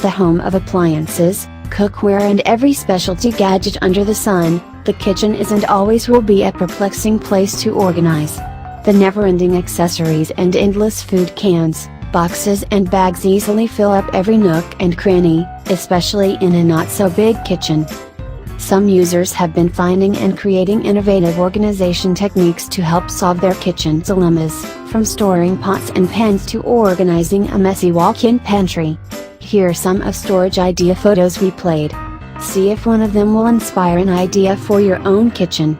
the home of appliances, cookware and every specialty gadget under the sun, the kitchen is and always will be a perplexing place to organize. The never-ending accessories and endless food cans, boxes and bags easily fill up every nook and cranny, especially in a not-so-big kitchen. Some users have been finding and creating innovative organization techniques to help solve their kitchen dilemmas, from storing pots and pans to organizing a messy walk-in pantry. Here are some of storage idea photos we played. See if one of them will inspire an idea for your own kitchen.